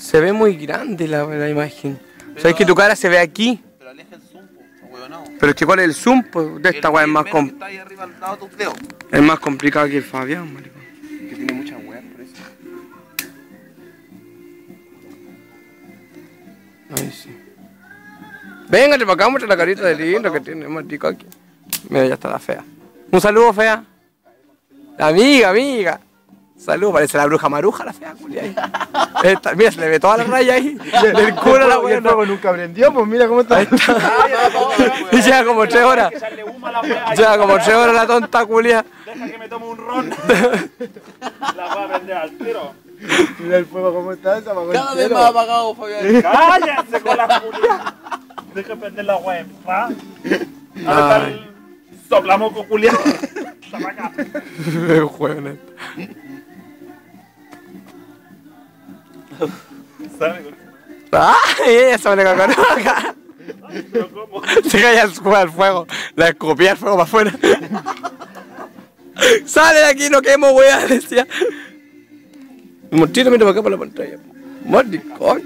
Se ve muy grande la imagen. ¿Sabes que tu cara se ve aquí? Pero aleja el zoom, po, huevonao. Pero es que ¿cuál es el zoom? Pues de esta weá es más que está ahí arriba al lado de tus dedos. es más complicado que el Fabián, maricón. Que tiene muchas weas por eso. Ay, sí. Véngate para acá, muestra la carita de lindo que tiene, marico aquí. Mira, ya está la fea. Un saludo, fea. La amiga. Saludo, parece la bruja maruja, la fea, culia ahí. Mira, se le ve toda la raya ahí. Del culo a la Y el fuego nunca prendió, pues mira cómo está. Ahí está. Y lleva como 3 horas. Lleva como 3 horas la tonta culia. Deja que me tome un ron. La voy a prender al tiro. Mira el fuego cómo está, se apagó Cada vez entero. más apagado, Fabián. ¡Cállense con la culia! Deja prender la web, ¿va? Ahora está el soplamoco culiao. Está para acá. El juego neto. ¿Sabe? ¡Ay! Ella se me le cagó acá. Pero ¿cómo? Se cae al fuego. La escupía el fuego para afuera. Sale de aquí, no quemo, weá, decía. Mostrito, mira para acá para la pantalla. Maricón.